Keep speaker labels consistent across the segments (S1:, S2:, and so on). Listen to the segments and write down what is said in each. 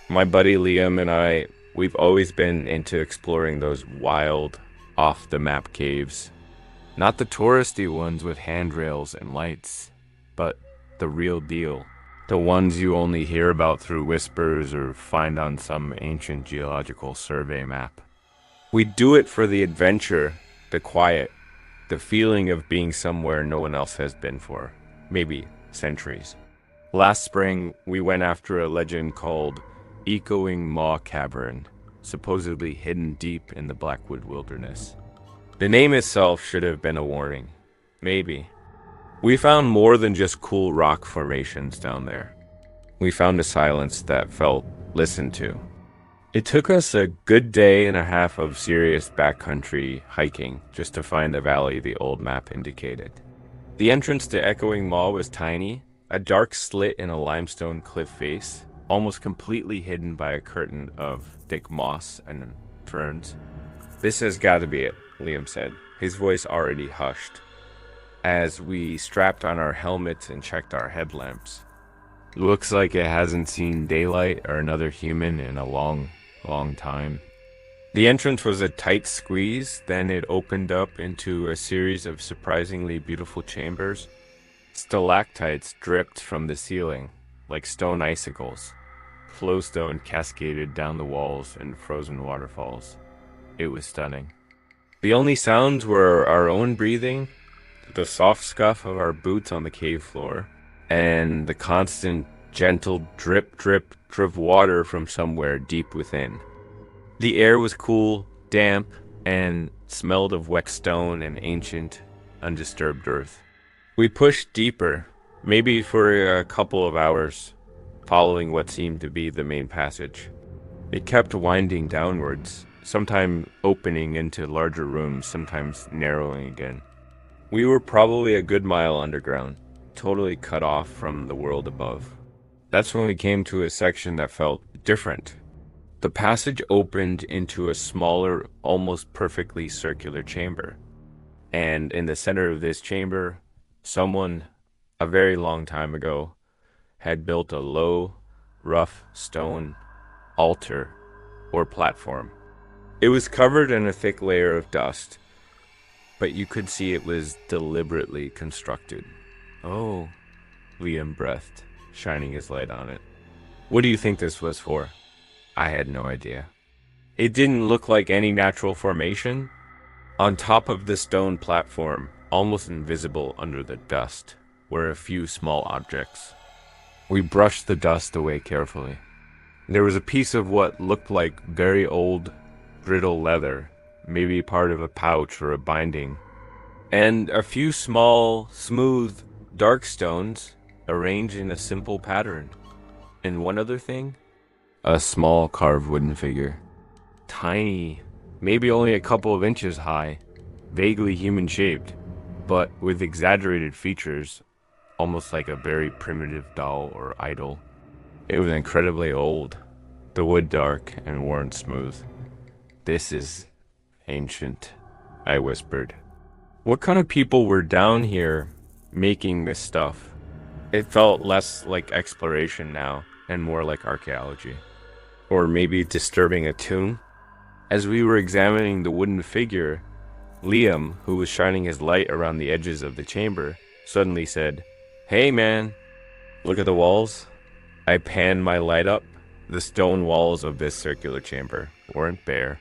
S1: My buddy Liam and we've always been into exploring those wild, off the map caves. Not the touristy ones with handrails and lights, but the real deal. The ones you only hear about through whispers or find on some ancient geological survey map. We do it for the adventure, the quiet, the feeling of being somewhere no one else has been for, maybe centuries. Last spring, we went after a legend called Echoing Maw Cavern, supposedly hidden deep in the Blackwood Wilderness. The name itself should have been a warning. Maybe. We found more than just cool rock formations down there. We found a silence that felt listened to. It took us a good day and a half of serious backcountry hiking just to find the valley the old map indicated. The entrance to Echoing Maw was tiny, a dark slit in a limestone cliff face, almost completely hidden by a curtain of thick moss and ferns. "This has got to be it," Liam said, his voice already hushed, as we strapped on our helmets and checked our headlamps. "Looks like it hasn't seen daylight or another human in a long time." The entrance was a tight squeeze, then it opened up into a series of surprisingly beautiful chambers. Stalactites dripped from the ceiling, like stone icicles. Flowstone cascaded down the walls in frozen waterfalls. It was stunning. The only sounds were our own breathing, the soft scuff of our boots on the cave floor, and the constant, gentle drip of water from somewhere deep within. The air was cool, damp, and smelled of wet stone and ancient, undisturbed earth. We pushed deeper, maybe for a couple of hours, following what seemed to be the main passage. It kept winding downwards, sometimes opening into larger rooms, sometimes narrowing again. We were probably a good mile underground, totally cut off from the world above. That's when we came to a section that felt different. The passage opened into a smaller, almost perfectly circular chamber. And in the center of this chamber, someone, a very long time ago, had built a low, rough stone altar or platform. It was covered in a thick layer of dust, but you could see it was deliberately constructed. "Oh," Liam breathed, shining his light on it. "What do you think this was for?" I had no idea. It didn't look like any natural formation. On top of the stone platform, almost invisible under the dust, were a few small objects. We brushed the dust away carefully. There was a piece of what looked like very old, brittle leather, maybe part of a pouch or a binding, and a few small, smooth, dark stones arranged in a simple pattern. And one other thing, a small carved wooden figure. Tiny, maybe only a couple of inches high, vaguely human-shaped, but with exaggerated features, almost like a very primitive doll or idol. It was incredibly old, the wood dark and worn smooth. "This is ancient," I whispered. What kind of people were down here making this stuff? It felt less like exploration now and more like archaeology. Or maybe disturbing a tomb? As we were examining the wooden figure, Liam, who was shining his light around the edges of the chamber, suddenly said, "Hey man, look at the walls." I panned my light up. The stone walls of this circular chamber weren't bare.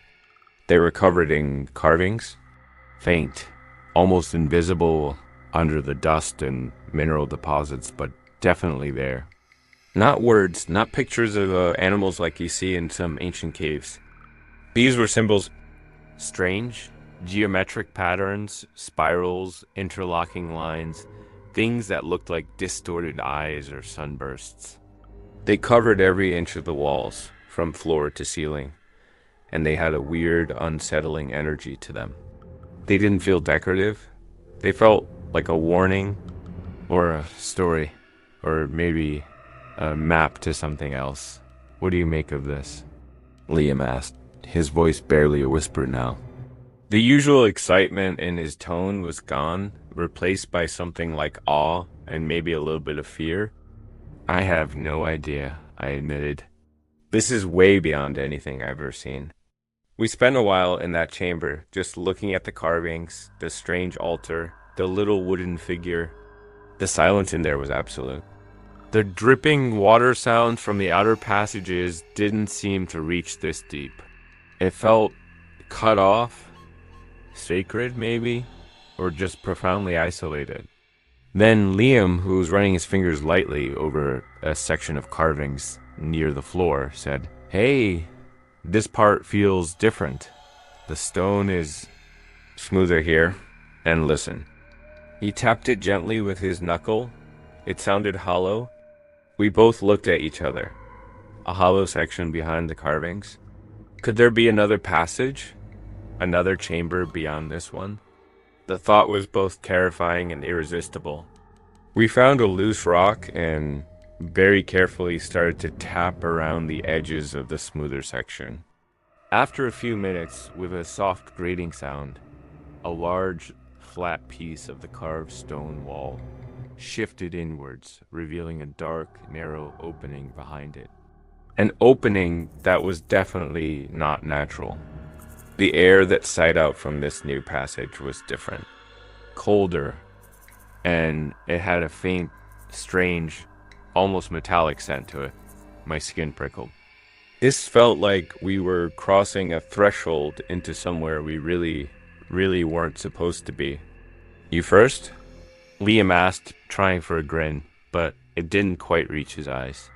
S1: They were covered in carvings, faint, almost invisible under the dust and mineral deposits, but definitely there. Not words, not pictures of animals like you see in some ancient caves. These were symbols, strange, geometric patterns, spirals, interlocking lines, things that looked like distorted eyes or sunbursts. They covered every inch of the walls, from floor to ceiling, and they had a weird, unsettling energy to them. They didn't feel decorative. They felt like a warning, or a story, or maybe a map to something else. "What do you make of this?" Liam asked, his voice barely a whisper now. The usual excitement in his tone was gone, replaced by something like awe and maybe a little bit of fear. "I have no idea," I admitted. This is way beyond anything I've ever seen. We spent a while in that chamber, just looking at the carvings, the strange altar, the little wooden figure. The silence in there was absolute. The dripping water sounds from the outer passages didn't seem to reach this deep. It felt cut off, sacred maybe, or just profoundly isolated. Then Liam, who was running his fingers lightly over a section of carvings near the floor, said, "Hey, this part feels different. The stone is smoother here, and listen." He tapped it gently with his knuckle. It sounded hollow. We both looked at each other. A hollow section behind the carvings. Could there be another passage? Another chamber beyond this one? The thought was both terrifying and irresistible. We found a loose rock and very carefully started to tap around the edges of the smoother section. After a few minutes, with a soft grating sound, a large, flat piece of the carved stone wall shifted inwards, revealing a dark, narrow opening behind it. An opening that was definitely not natural. The air that sighed out from this new passage was different, colder, and it had a faint, strange, almost metallic scent to it. My skin prickled. This felt like we were crossing a threshold into somewhere we really weren't supposed to be. "You first?" Liam asked, trying for a grin, but it didn't quite reach his eyes.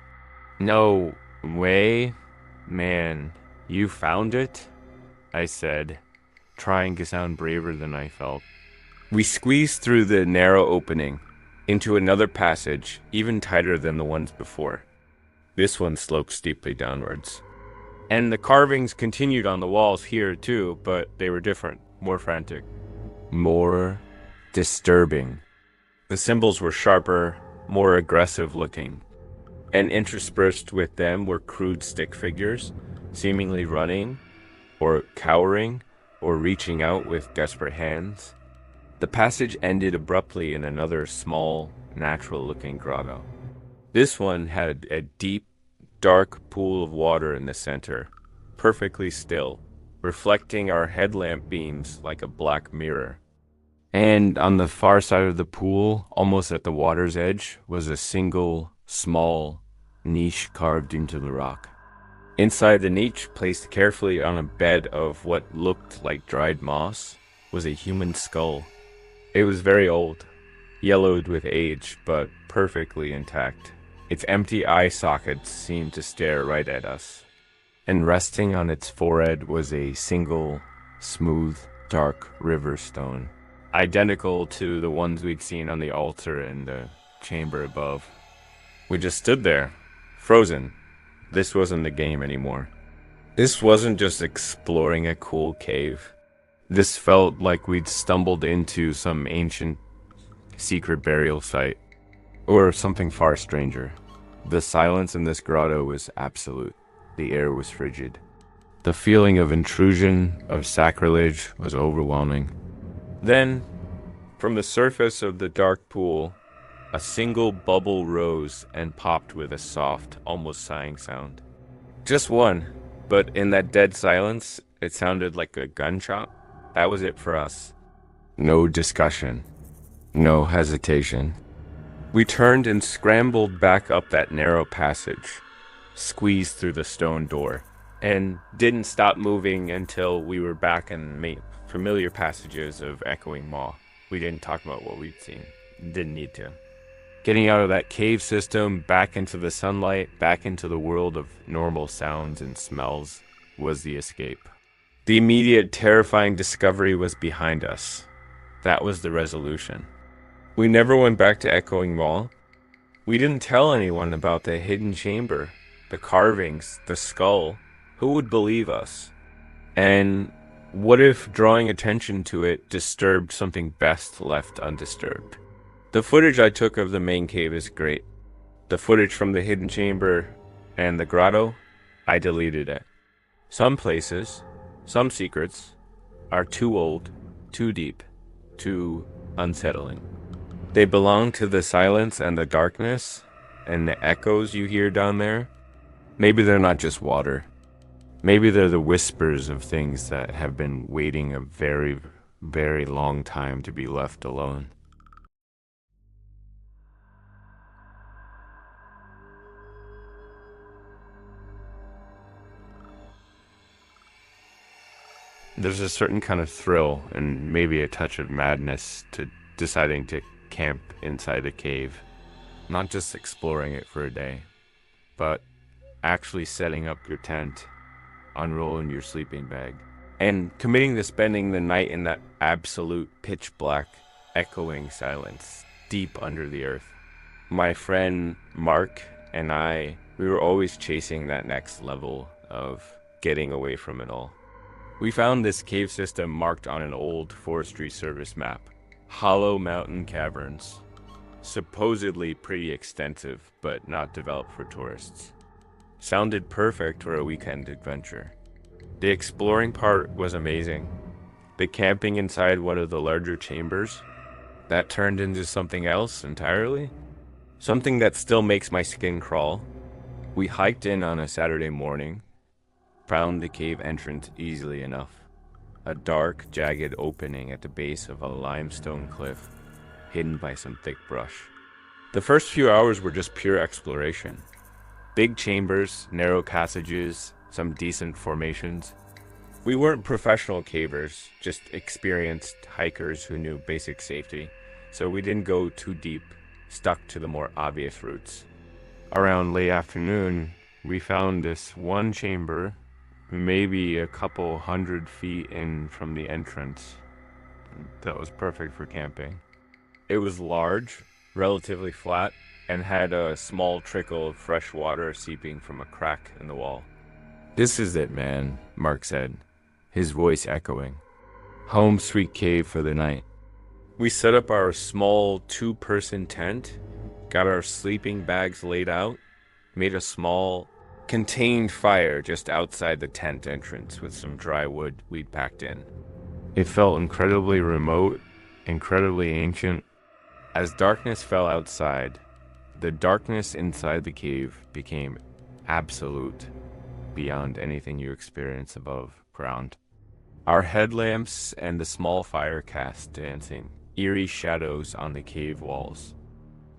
S1: "No way? Man, you found it?" I said, trying to sound braver than I felt. We squeezed through the narrow opening, into another passage, even tighter than the ones before. This one sloped steeply downwards. And the carvings continued on the walls here too, but they were different, more frantic, more disturbing. The symbols were sharper, more aggressive looking, and interspersed with them were crude stick figures, seemingly running, or cowering, or reaching out with desperate hands. The passage ended abruptly in another small, natural-looking grotto. This one had a deep, dark pool of water in the center, perfectly still, reflecting our headlamp beams like a black mirror. And on the far side of the pool, almost at the water's edge, was a single, small niche carved into the rock. Inside the niche, placed carefully on a bed of what looked like dried moss, was a human skull. It was very old, yellowed with age, but perfectly intact. Its empty eye sockets seemed to stare right at us. And resting on its forehead was a single, smooth, dark river stone, identical to the ones we'd seen on the altar in the chamber above. We just stood there, frozen. This wasn't the game anymore. This wasn't just exploring a cool cave. This felt like we'd stumbled into some ancient, secret burial site, or something far stranger. The silence in this grotto was absolute. The air was frigid. The feeling of intrusion, of sacrilege, was overwhelming. Then, from the surface of the dark pool, a single bubble rose and popped with a soft, almost sighing sound. Just one, but in that dead silence, it sounded like a gunshot. That was it for us. No discussion. No hesitation. We turned and scrambled back up that narrow passage, squeezed through the stone door, and didn't stop moving until we were back in familiar passages of echoing maw. We didn't talk about what we'd seen. Didn't need to. Getting out of that cave system, back into the sunlight, back into the world of normal sounds and smells was the escape. The immediate terrifying discovery was behind us. That was the resolution. We never went back to Echoing Maw. We didn't tell anyone about the hidden chamber, the carvings, the skull. Who would believe us? And what if drawing attention to it disturbed something best left undisturbed? The footage I took of the main cave is great. The footage from the hidden chamber and the grotto, I deleted it. Some places, some secrets, are too old, too deep, too unsettling. They belong to the silence and the darkness and the echoes you hear down there. Maybe they're not just water. Maybe they're the whispers of things that have been waiting a very, very long time to be left alone. There's a certain kind of thrill and maybe a touch of madness to deciding to camp inside a cave. Not just exploring it for a day, but actually setting up your tent, unrolling your sleeping bag, and committing to spending the night in that absolute pitch black, echoing silence deep under the earth. My friend Mark and we were always chasing that next level of getting away from it all. We found this cave system marked on an old Forestry Service map. Hollow Mountain Caverns. Supposedly pretty extensive, but not developed for tourists. Sounded perfect for a weekend adventure. The exploring part was amazing. The camping inside one of the larger chambers, that turned into something else entirely. Something that still makes my skin crawl. We hiked in on a Saturday morning, found the cave entrance easily enough. A dark, jagged opening at the base of a limestone cliff, hidden by some thick brush. The first few hours were just pure exploration. Big chambers, narrow passages, some decent formations. We weren't professional cavers, just experienced hikers who knew basic safety, so we didn't go too deep, stuck to the more obvious routes. Around late afternoon, we found this one chamber, maybe a couple 100 feet in from the entrance, that was perfect for camping. It was large, relatively flat, and had a small trickle of fresh water seeping from a crack in the wall. "This is it, man," Mark said, his voice echoing. "Home sweet cave for the night." We set up our small 2-person tent, got our sleeping bags laid out, made a small, contained fire just outside the tent entrance with some dry wood we'd packed in. It felt incredibly remote, incredibly ancient. As darkness fell outside, the darkness inside the cave became absolute, beyond anything you experience above ground. Our headlamps and the small fire cast dancing, eerie shadows on the cave walls.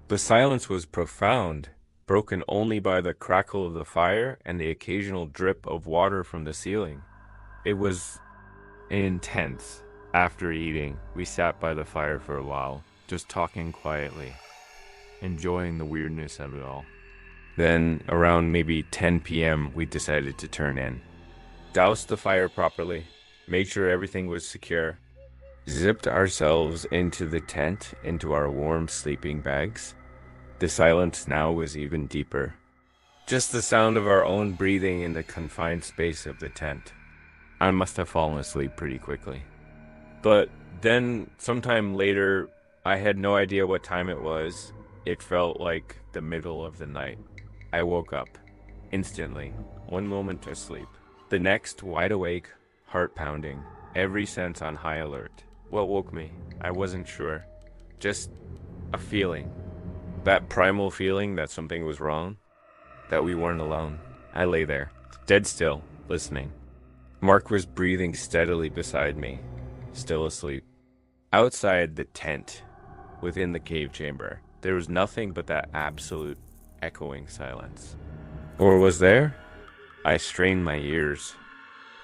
S1: The silence was profound, broken only by the crackle of the fire and the occasional drip of water from the ceiling. It was intense. After eating, we sat by the fire for a while, just talking quietly, enjoying the weirdness of it all. Then, around maybe 10 p.m., we decided to turn in. Doused the fire properly, made sure everything was secure, zipped ourselves into the tent, into our warm sleeping bags. The silence now was even deeper. Just the sound of our own breathing in the confined space of the tent. I must have fallen asleep pretty quickly. But then, sometime later, I had no idea what time it was. It felt like the middle of the night. I woke up, instantly, one moment asleep. The next, wide awake, heart pounding, every sense on high alert. What woke me? I wasn't sure. Just a feeling. That primal feeling that something was wrong, that we weren't alone. I lay there, dead still, listening. Mark was breathing steadily beside me, still asleep. Outside the tent, within the cave chamber, there was nothing but that absolute echoing silence. Or was there? I strained my ears,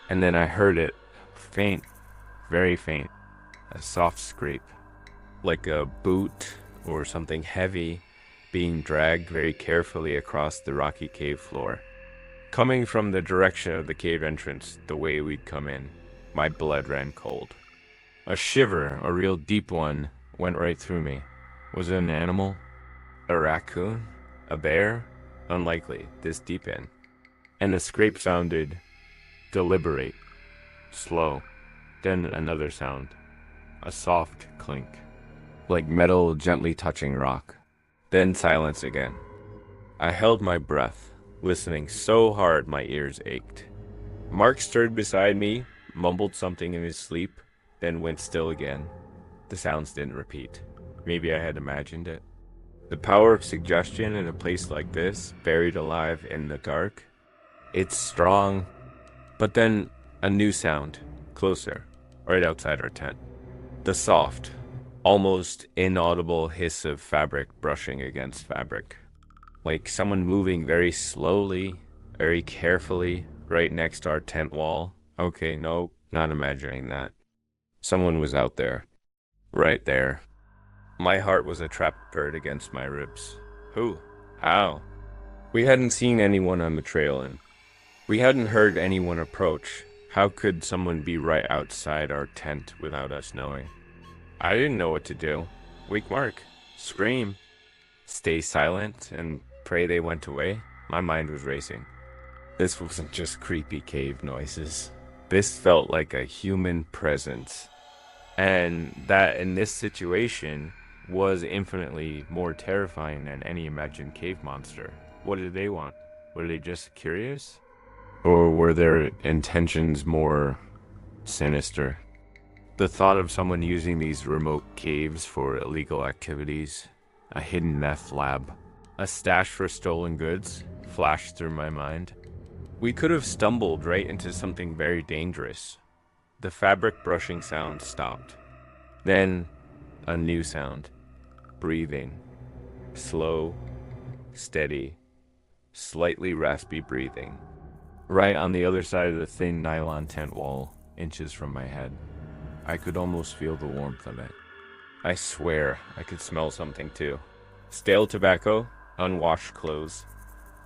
S1: and then I heard it, faint, very faint, a soft scrape, like a boot or something heavy being dragged very carefully across the rocky cave floor. Coming from the direction of the cave entrance, the way we'd come in, my blood ran cold. A shiver, a real deep one, went right through me. Was it an animal? A raccoon? A bear? Unlikely, this deep in. And the scrape sounded deliberate, slow. Then another sound, a soft clink, like metal gently touching rock. Then silence again. I held my breath, listening so hard my ears ached. Mark stirred beside me, mumbled something in his sleep, then went still again. The sounds didn't repeat. Maybe I had imagined it. The power of suggestion in a place like this, buried alive in the dark, It's strong, but then a new sound, closer, right outside our tent. The soft, almost inaudible hiss of fabric brushing against fabric. Like someone moving very slowly, very carefully, right next to our tent wall. Okay, no, not imagining that. Someone was out there, right there. My heart was a trapped bird against my ribs. Who? How? We hadn't seen anyone on the trail and we hadn't heard anyone approach. How could someone be right outside our tent without us knowing? I didn't know what to do. Wake Mark. Scream. Stay silent and pray they went away. My mind was racing. This wasn't just creepy cave noises. This felt like a human presence. And that in this situation was infinitely more terrifying than any imagined cave monster. What did they want? Were they just curious? Or were their intentions more sinister? The thought of someone using these remote caves for illegal activities, a hidden meth lab, a stash for stolen goods, flashed through my mind. We could have stumbled right into something very dangerous. The fabric brushing sound stopped. Then, a new sound. Breathing. Slow, steady, slightly raspy breathing. Right on the other side of the thin nylon tent wall, inches from my head. I could almost feel the warmth of it. I swear I could smell something too. Stale tobacco, unwashed clothes.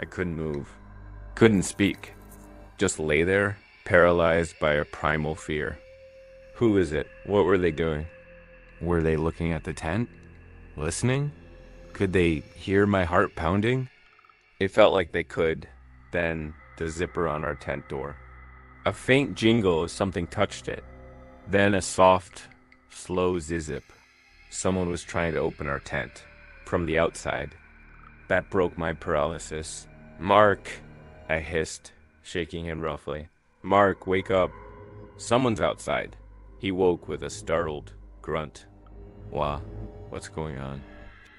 S1: I couldn't move. Couldn't speak. Just lay there, paralyzed by a primal fear. Who is it? What were they doing? Were they looking at the tent? Listening? Could they hear my heart pounding? It felt like they could. Then, the zipper on our tent door. A faint jingle as something touched it. Then a soft, slow zizzip. Someone was trying to open our tent. From the outside. That broke my paralysis. Mark, I hissed, shaking him roughly. Mark, wake up. Someone's outside. He woke with a startled grunt. Wah, what's going on?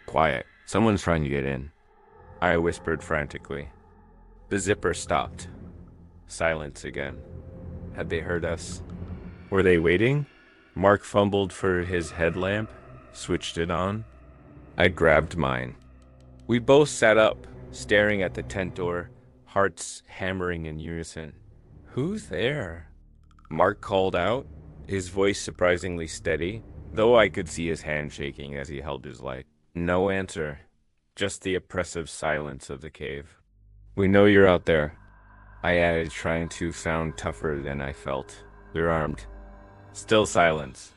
S1: Quiet. Someone's trying to get in. I whispered frantically. The zipper stopped. Silence again. Had they heard us? Were they waiting? Mark fumbled for his headlamp, switched it on. I grabbed mine. We both sat up, staring at the tent door, hearts hammering in unison. Who's there? Mark called out, his voice surprisingly steady, though I could see his hand shaking as he held his light. No answer, just the oppressive silence of the cave. We know you're out there, I added, trying to sound tougher than I felt. We're armed. Still silence.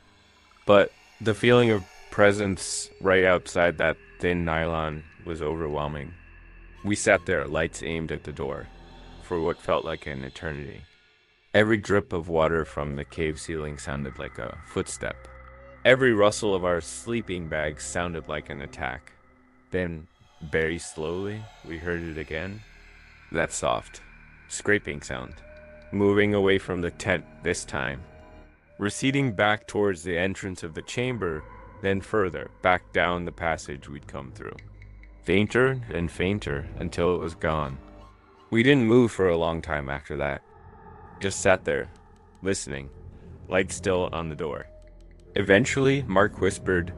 S1: But the feeling of presence right outside that thin nylon was overwhelming. We sat there, lights aimed at the door, for what felt like an eternity. Every drip of water from the cave ceiling sounded like a footstep. Every rustle of our sleeping bags sounded like an attack. Then, very slowly, we heard it again. That soft, scraping sound, moving away from the tent this time. Receding back towards the entrance of the chamber, then further, back down the passage we'd come through. Fainter and fainter until it was gone. We didn't move for a long time after that. Just sat there, listening, light still on the door. Eventually, Mark whispered,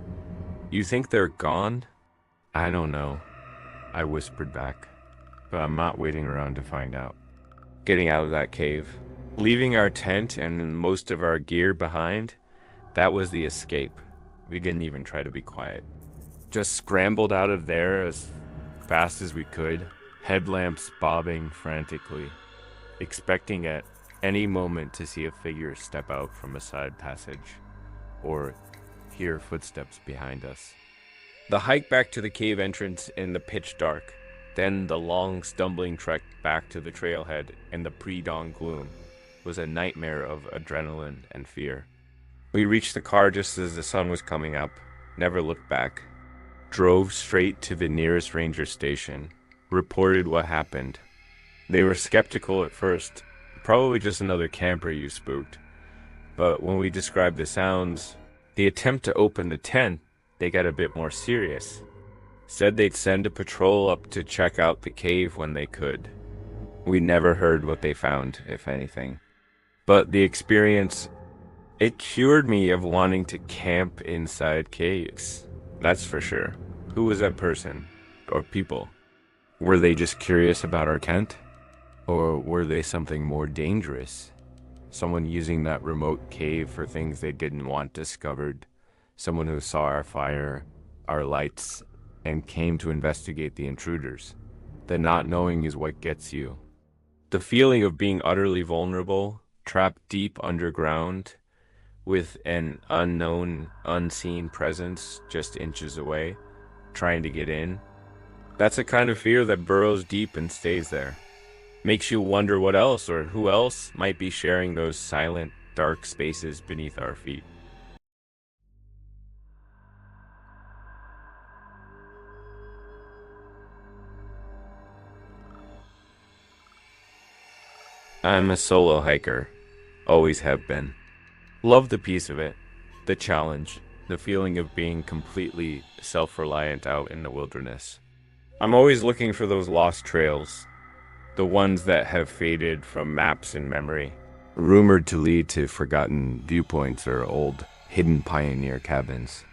S1: "You think they're gone?" "I don't know," I whispered back, but I'm not waiting around to find out. Getting out of that cave, leaving our tent and most of our gear behind, that was the escape. We didn't even try to be quiet. Just scrambled out of there as fast as we could, headlamps bobbing frantically, expecting at any moment to see a figure step out from a side passage, or hear footsteps behind us. The hike back to the cave entrance in the pitch dark, then the long stumbling trek back to the trailhead in the pre-dawn gloom, was a nightmare of adrenaline and fear. We reached the car just as the sun was coming up, never looked back, drove straight to the nearest ranger station, reported what happened. They were skeptical at first, probably just another camper you spooked, but when we described the sounds, the attempt to open the tent, they got a bit more serious. Said they'd send a patrol up to check out the cave when they could. We never heard what they found, if anything. But the experience, it cured me of wanting to camp inside caves. That's for sure. Who was that person? Or people? Were they just curious about our Kent? Or were they something more dangerous? Someone using that remote cave for things they didn't want discovered. Someone who saw our fire, our lights, and came to investigate the intruders. The not knowing is what gets you. The feeling of being utterly vulnerable, trapped deep underground, with an unknown, unseen presence just inches away, trying to get in. That's a kind of fear that burrows deep and stays there. Makes you wonder what else or who else might be sharing those silent, dark spaces beneath our feet. I'm a solo hiker. Always have been. Love the piece of it. The challenge. The feeling of being completely self-reliant out in the wilderness. I'm always looking for those lost trails. The ones that have faded from maps and memory. Rumored to lead to forgotten viewpoints or old, hidden pioneer cabins.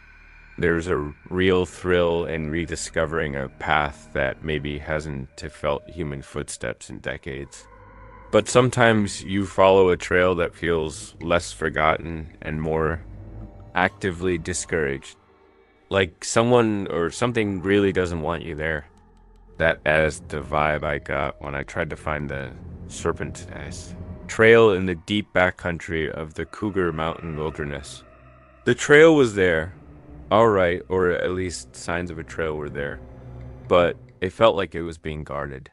S1: There's a real thrill in rediscovering a path that maybe hasn't felt human footsteps in decades. But sometimes you follow a trail that feels less forgotten and more actively discouraged. Like someone or something really doesn't want you there. That is the vibe I got when I tried to find the Serpent Nest trail in the deep backcountry of the Cougar Mountain Wilderness. The trail was there, alright, or at least signs of a trail were there, but it felt like it was being guarded.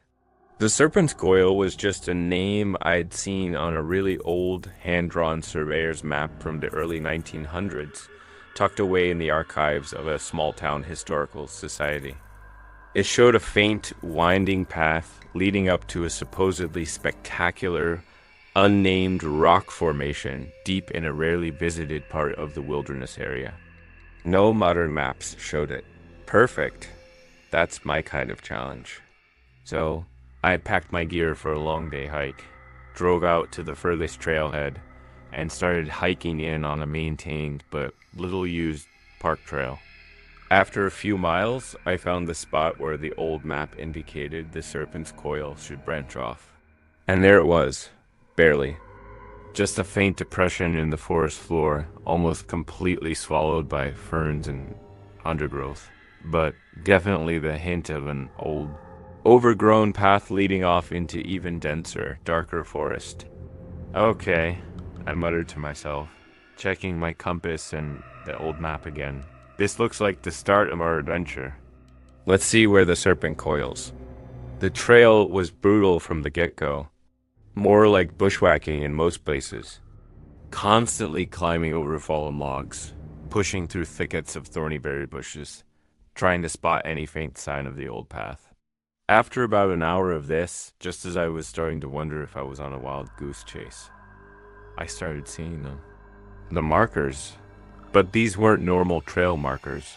S1: The Serpent's Coil was just a name I'd seen on a really old, hand-drawn surveyor's map from the early 1900s, tucked away in the archives of a small-town historical society. It showed a faint, winding path leading up to a supposedly spectacular, unnamed rock formation deep in a rarely visited part of the wilderness area. No modern maps showed it. Perfect. That's my kind of challenge. So, I packed my gear for a long day hike, drove out to the furthest trailhead, and started hiking in on a maintained but little used park trail. After a few miles, I found the spot where the old map indicated the Serpent's Coil should branch off. And there it was, barely. Just a faint depression in the forest floor, almost completely swallowed by ferns and undergrowth, but definitely the hint of an old, overgrown path leading off into even denser, darker forest. Okay, I muttered to myself, checking my compass and the old map again. This looks like the start of our adventure. Let's see where the serpent coils. The trail was brutal from the get-go. More like bushwhacking in most places. Constantly climbing over fallen logs, pushing through thickets of thorny berry bushes, trying to spot any faint sign of the old path. After about an hour of this, just as I was starting to wonder if I was on a wild goose chase, I started seeing them. The markers. But these weren't normal trail markers.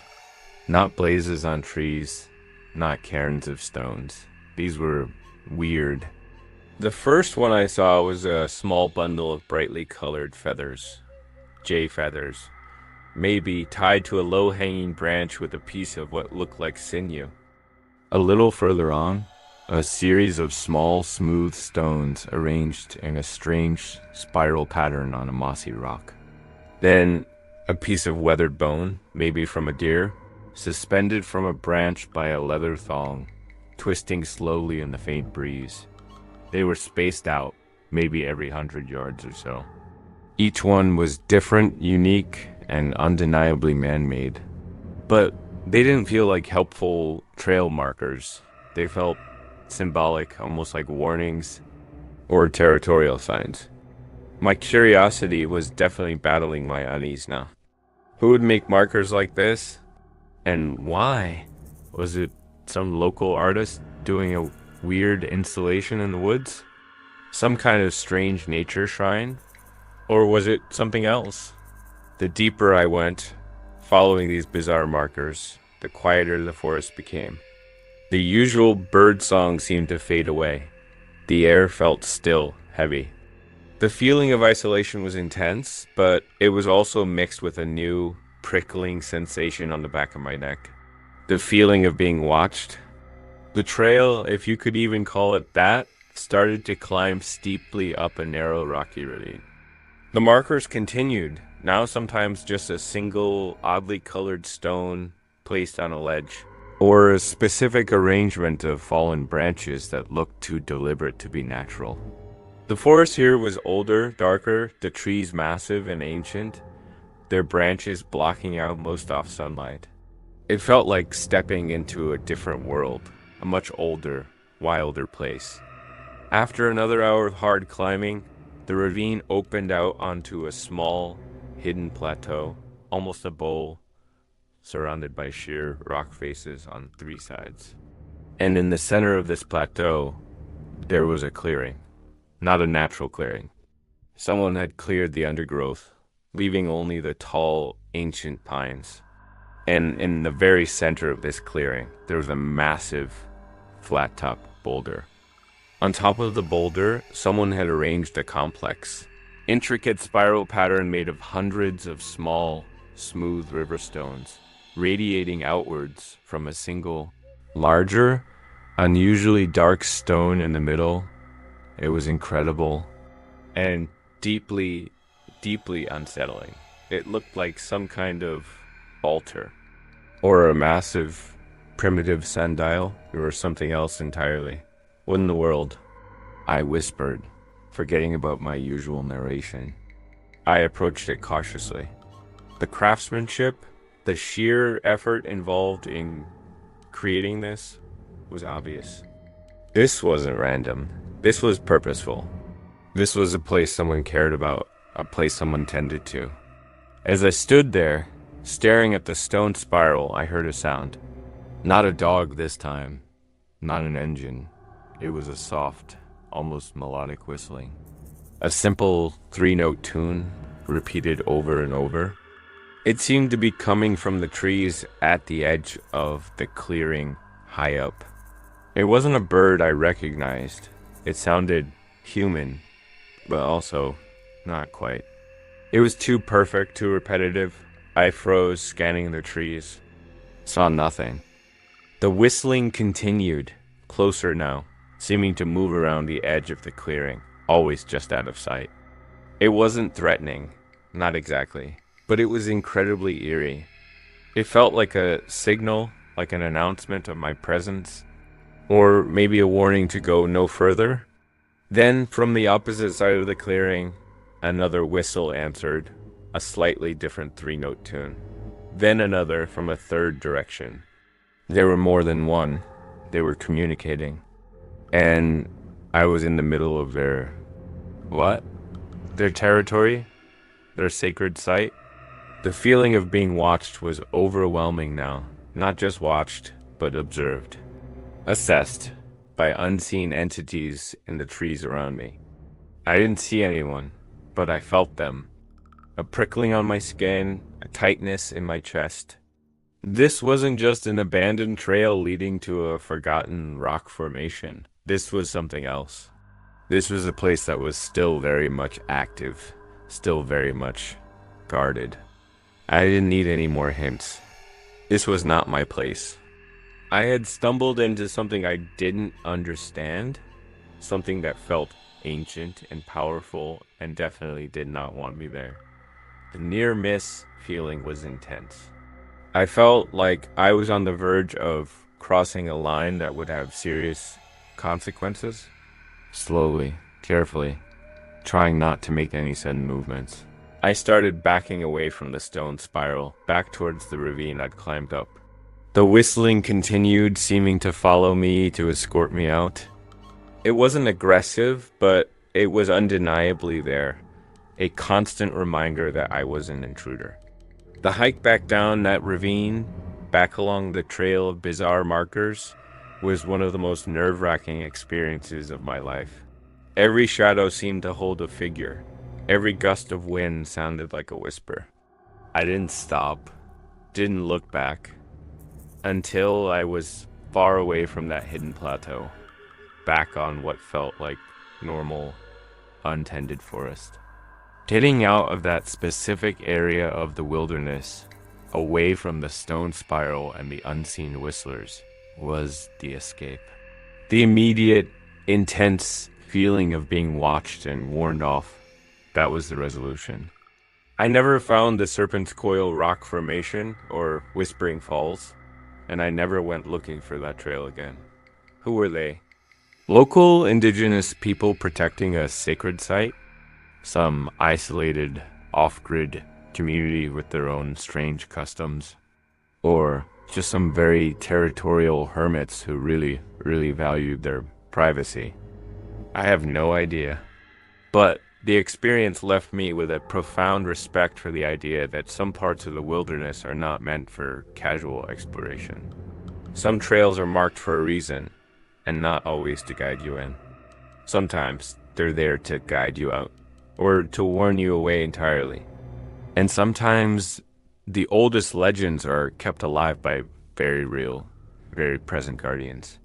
S1: Not blazes on trees, not cairns of stones. These were weird. The first one I saw was a small bundle of brightly colored feathers. Jay feathers. Maybe tied to a low-hanging branch with a piece of what looked like sinew. A little further on, a series of small, smooth stones arranged in a strange spiral pattern on a mossy rock. Then, a piece of weathered bone, maybe from a deer, suspended from a branch by a leather thong, twisting slowly in the faint breeze. They were spaced out, maybe every 100 yards or so. Each one was different, unique, and undeniably man-made. But they didn't feel like helpful trail markers. They felt symbolic, almost like warnings or territorial signs. My curiosity was definitely battling my unease now. Who would make markers like this? And why? Was it some local artist doing a weird installation in the woods? Some kind of strange nature shrine? Or was it something else? The deeper I went, following these bizarre markers, the quieter the forest became. The usual bird song seemed to fade away. The air felt still, heavy. The feeling of isolation was intense, but it was also mixed with a new, prickling sensation on the back of my neck. The feeling of being watched. The trail, if you could even call it that, started to climb steeply up a narrow rocky ravine. The markers continued, now sometimes just a single, oddly colored stone placed on a ledge, or a specific arrangement of fallen branches that looked too deliberate to be natural. The forest here was older, darker, the trees massive and ancient, their branches blocking out most off sunlight. It felt like stepping into a different world, a much older, wilder place. After another hour of hard climbing, the ravine opened out onto a small, hidden plateau, almost a bowl, surrounded by sheer rock faces on three sides. And in the center of this plateau, there was a clearing. Not a natural clearing. Someone had cleared the undergrowth, leaving only the tall, ancient pines. And in the very center of this clearing, there was a massive, flat-top boulder. On top of the boulder, someone had arranged a complex, intricate spiral pattern made of hundreds of small, smooth river stones, radiating outwards from a single, larger, unusually dark stone in the middle. It was incredible and deeply, deeply unsettling. It looked like some kind of altar, or a massive, primitive sundial, or something else entirely. What in the world? I whispered, forgetting about my usual narration. I approached it cautiously. The craftsmanship, the sheer effort involved in creating this was obvious. This wasn't random. This was purposeful. This was a place someone cared about, a place someone tended to. As I stood there, staring at the stone spiral, I heard a sound. Not a dog this time, not an engine. It was a soft, almost melodic whistling. A simple three-note tune, repeated over and over. It seemed to be coming from the trees at the edge of the clearing high up. It wasn't a bird I recognized. It sounded human, but also not quite. It was too perfect, too repetitive. I froze, scanning the trees. Saw nothing. The whistling continued, closer now, seeming to move around the edge of the clearing, always just out of sight. It wasn't threatening, not exactly, but it was incredibly eerie. It felt like a signal, like an announcement of my presence, or maybe a warning to go no further. Then, from the opposite side of the clearing, another whistle answered, a slightly different three-note tune. Then another from a third direction. There were more than one. They were communicating. And I was in the middle of their... what? Their territory? Their sacred site? The feeling of being watched was overwhelming now. Not just watched, but observed. Assessed by unseen entities in the trees around me. I didn't see anyone, but I felt them. A prickling on my skin, a tightness in my chest. This wasn't just an abandoned trail leading to a forgotten rock formation. This was something else. This was a place that was still very much active, still very much guarded. I didn't need any more hints. This was not my place. I had stumbled into something I didn't understand, something that felt ancient and powerful and definitely did not want me there. The near miss feeling was intense. I felt like I was on the verge of crossing a line that would have serious consequences. Slowly, carefully, trying not to make any sudden movements, I started backing away from the stone spiral, back towards the ravine I'd climbed up. The whistling continued, seeming to follow me, to escort me out. It wasn't aggressive, but it was undeniably there, a constant reminder that I was an intruder. The hike back down that ravine, back along the trail of bizarre markers, was one of the most nerve-wracking experiences of my life. Every shadow seemed to hold a figure. Every gust of wind sounded like a whisper. I didn't stop, didn't look back, until I was far away from that hidden plateau. back on what felt like normal, untended forest. Getting out of that specific area of the wilderness, away from the stone spiral and the unseen whistlers, was the escape. The immediate, intense feeling of being watched and warned off, that was the resolution. I never found the Serpent's Coil rock formation or Whispering Falls, and I never went looking for that trail again. Who were they? Local indigenous people protecting a sacred site? Some isolated, off-grid community with their own strange customs? Or just some very territorial hermits who really, really valued their privacy? I have no idea. But the experience left me with a profound respect for the idea that some parts of the wilderness are not meant for casual exploration. Some trails are marked for a reason, and not always to guide you in. Sometimes they're there to guide you out, or to warn you away entirely. And sometimes the oldest legends are kept alive by very real, very present guardians.